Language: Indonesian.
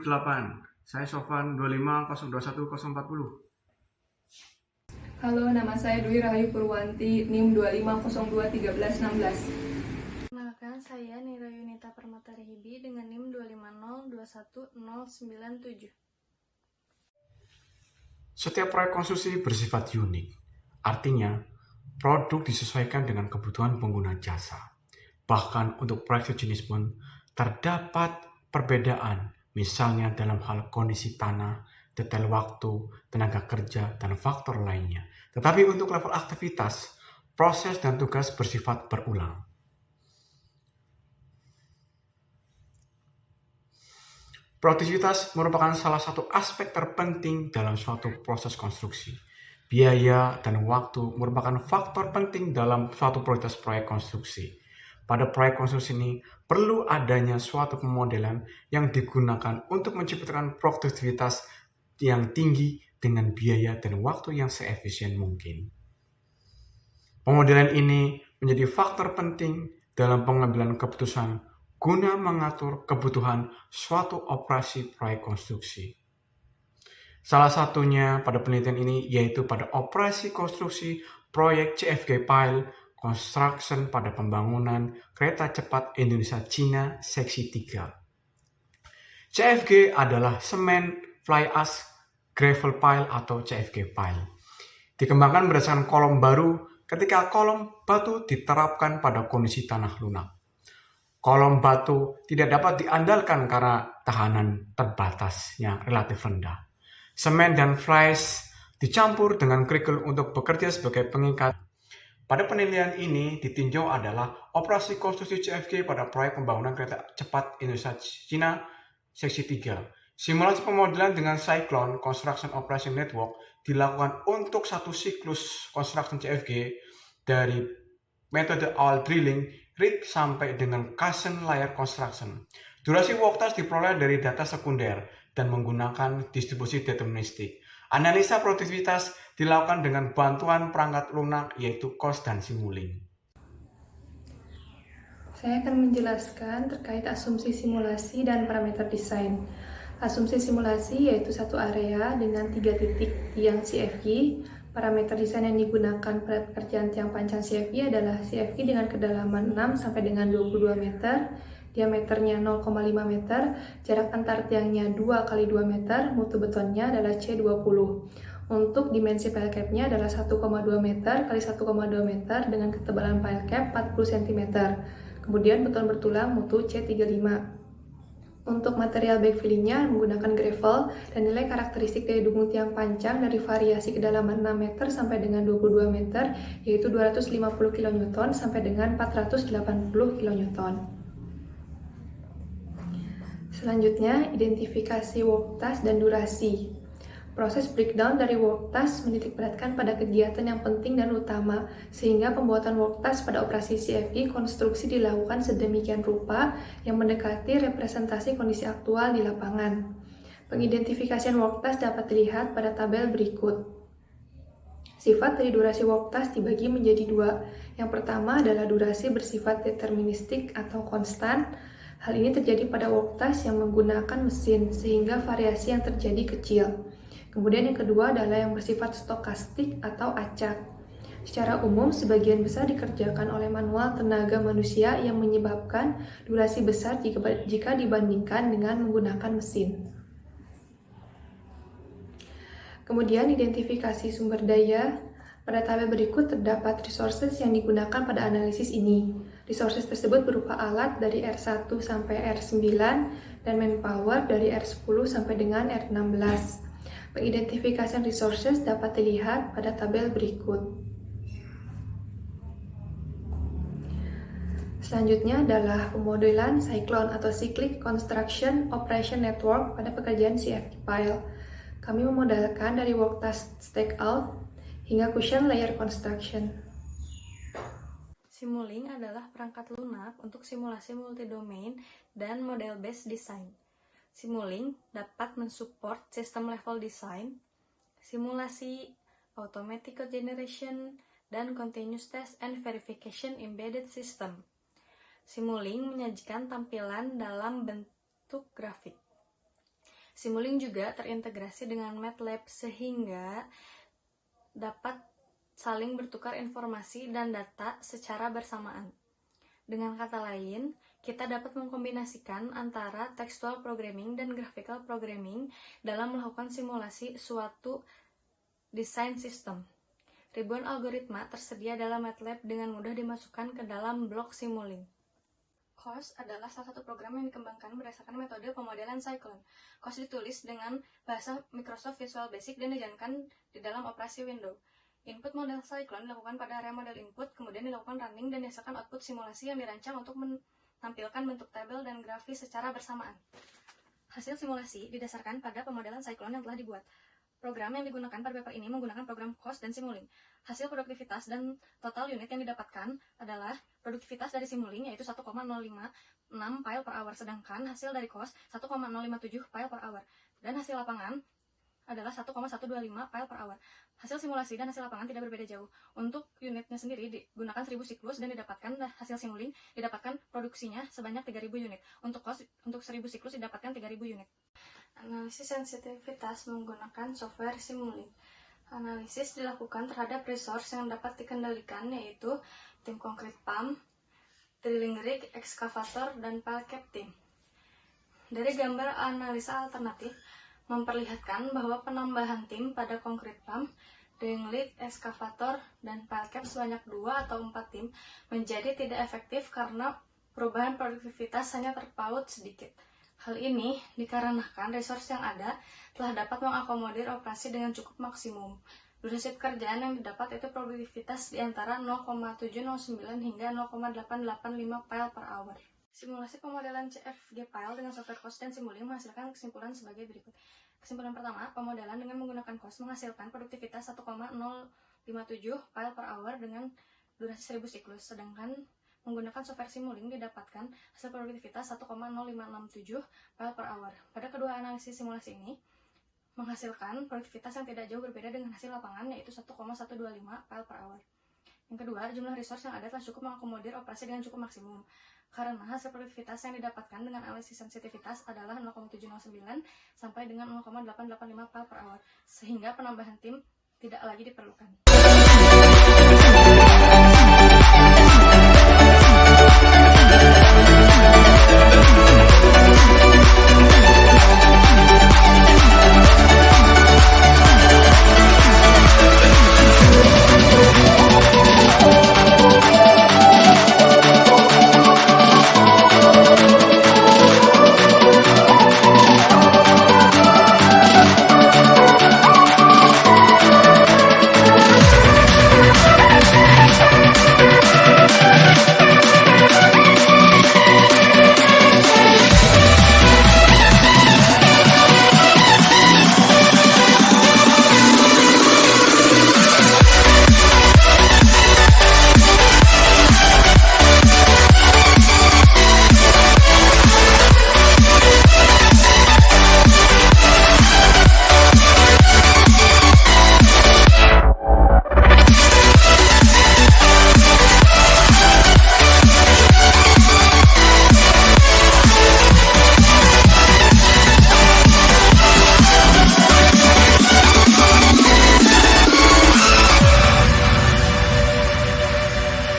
8. Saya Sofan 2502140. Halo, nama saya Dwi Rahayu Purwanti, NIM 25021316. Perkenalkan, saya Nira Yunita Permata Rehibi dengan NIM 250211097. Setiap proyek konstruksi bersifat unik. Artinya, produk disesuaikan dengan kebutuhan pengguna jasa. Bahkan untuk proyek sejenis pun terdapat perbedaan, misalnya dalam hal kondisi tanah, detail waktu, tenaga kerja, dan faktor lainnya. Tetapi untuk level aktivitas, proses dan tugas bersifat berulang. Produktivitas merupakan salah satu aspek terpenting dalam suatu proses konstruksi. Biaya dan waktu merupakan faktor penting dalam suatu prioritas proyek konstruksi. Pada proyek konstruksi ini, perlu adanya suatu pemodelan yang digunakan untuk menciptakan produktivitas yang tinggi dengan biaya dan waktu yang seefisien mungkin. Pemodelan ini menjadi faktor penting dalam pengambilan keputusan guna mengatur kebutuhan suatu operasi proyek konstruksi. Salah satunya pada penelitian ini yaitu pada operasi konstruksi proyek CFG Pile Construction pada pembangunan kereta cepat Indonesia-Cina Seksi 3. CFG adalah Cement Fly Ash Gravel Pile atau CFG Pile. Dikembangkan berdasarkan kolom baru ketika kolom batu diterapkan pada kondisi tanah lunak. Kolom batu tidak dapat diandalkan karena tahanan terbatasnya relatif rendah. Semen dan fly ash dicampur dengan kerikil untuk bekerja sebagai pengikat. Pada penilaian ini ditinjau adalah operasi konstruksi CFG pada proyek pembangunan kereta cepat Indonesia-Cina Seksi 3. Simulasi pemodelan dengan Cyclone Construction Operation Network dilakukan untuk satu siklus construction CFG dari metode awal drilling, rig sampai dengan cushion layer construction. Durasi work task diperoleh dari data sekunder dan menggunakan distribusi deterministik. Analisa produktivitas dilakukan dengan bantuan perangkat lunak yaitu COS dan Simulink. Saya akan menjelaskan terkait asumsi simulasi dan parameter desain. Asumsi simulasi yaitu satu area dengan 3 titik tiang CFG. Parameter desain yang digunakan pada pekerjaan tiang panjang CFG adalah CFG dengan kedalaman 6 sampai dengan 22 meter, diameternya 0,5 meter, jarak antar tiangnya 2 kali 2 meter, mutu betonnya adalah C20. Untuk dimensi pile cap-nya adalah 1,2 meter kali 1,2 meter dengan ketebalan pile cap 40 cm. Kemudian beton bertulang mutu C35. Untuk material backfilling-nya menggunakan gravel dan nilai karakteristik daya dukung tiang panjang dari variasi kedalaman 6 meter sampai dengan 22 meter yaitu 250 kN sampai dengan 480 kN. Selanjutnya, identifikasi work task dan durasi. Proses breakdown dari work task menitikberatkan pada kegiatan yang penting dan utama, sehingga pembuatan work task pada operasi CFG konstruksi dilakukan sedemikian rupa yang mendekati representasi kondisi aktual di lapangan. Pengidentifikasian work task dapat dilihat pada tabel berikut. Sifat dari durasi work task dibagi menjadi dua. Yang pertama adalah durasi bersifat deterministik atau konstan. Hal ini terjadi pada work task yang menggunakan mesin, sehingga variasi yang terjadi kecil. Kemudian yang kedua adalah yang bersifat stokastik atau acak. Secara umum, sebagian besar dikerjakan oleh manual tenaga manusia yang menyebabkan durasi besar jika dibandingkan dengan menggunakan mesin. Kemudian identifikasi sumber daya. Pada tabel berikut terdapat resources yang digunakan pada analisis ini. Resources tersebut berupa alat dari R1 sampai R9 dan manpower dari R10 sampai dengan R16. Pengidentifikasian resources dapat dilihat pada tabel berikut. Selanjutnya adalah pemodelan Cyclone atau Cyclic Construction Operation Network pada pekerjaan CFG Pile. Kami memodelkan dari work task stack out hingga cushion layer construction. Simulink adalah perangkat lunak untuk simulasi multidomain dan model-based design. Simulink dapat mensupport sistem level design, simulasi, automatic code generation, dan continuous test and verification embedded system. Simulink menyajikan tampilan dalam bentuk grafik. Simulink juga terintegrasi dengan MATLAB sehingga dapat saling bertukar informasi dan data secara bersamaan. Dengan kata lain, kita dapat mengkombinasikan antara textual programming dan graphical programming dalam melakukan simulasi suatu desain sistem. Ribuan algoritma tersedia dalam MATLAB dengan mudah dimasukkan ke dalam blok Simulink. COS adalah salah satu program yang dikembangkan berdasarkan metode pemodelan Cyclone. COS ditulis dengan bahasa Microsoft Visual Basic dan dijalankan di dalam operasi Windows. Input model Cyclone dilakukan pada area model input, kemudian dilakukan running dan dihasilkan output simulasi yang dirancang untuk menampilkan bentuk tabel dan grafis secara bersamaan. Hasil simulasi didasarkan pada pemodelan Cyclone yang telah dibuat. Program yang digunakan pada paper ini menggunakan program COS dan Simulink. Hasil produktivitas dan total unit yang didapatkan adalah produktivitas dari Simulink yaitu 1,056 file per hour, sedangkan hasil dari COS 1,057 file per hour, dan hasil lapangan adalah 1,125 file per hour. Hasil simulasi dan hasil lapangan tidak berbeda jauh. Untuk unitnya sendiri digunakan 1000 siklus dan didapatkan hasil Simulink didapatkan produksinya sebanyak 3000 unit. Untuk COS untuk 1000 siklus didapatkan 3000 unit. Analisis sensitivitas menggunakan software Simulink. Analisis dilakukan terhadap resource yang dapat dikendalikan yaitu tim concrete pump, drilling rig, excavator, dan pile cap team. Dari gambar analisa alternatif memperlihatkan bahwa penambahan tim pada concrete pump, drilling rig, excavator, dan pile cap sebanyak 2 atau 4 tim menjadi tidak efektif karena perubahan produktivitas hanya terpaut sedikit. Hal ini dikarenakan resource yang ada telah dapat mengakomodir operasi dengan cukup maksimum. Durasi pekerjaan yang didapat itu produktivitas di antara 0,709 hingga 0,885 file per hour. Simulasi pemodelan CFG file dengan software COS dan Simulink menghasilkan kesimpulan sebagai berikut. Kesimpulan pertama, pemodelan dengan menggunakan COS menghasilkan produktivitas 1,057 file per hour dengan durasi 1000 siklus, sedangkan menggunakan software Simulink didapatkan hasil produktivitas 1,0567 file per hour. Pada kedua analisis simulasi ini menghasilkan produktivitas yang tidak jauh berbeda dengan hasil lapangan yaitu 1,125 file per hour. Yang kedua, jumlah resource yang ada telah cukup mengakomodir operasi dengan cukup maksimum. Karena hasil produktivitas yang didapatkan dengan analisis sensitivitas adalah 0,709 sampai dengan 0,885 file per hour, sehingga penambahan tim tidak lagi diperlukan.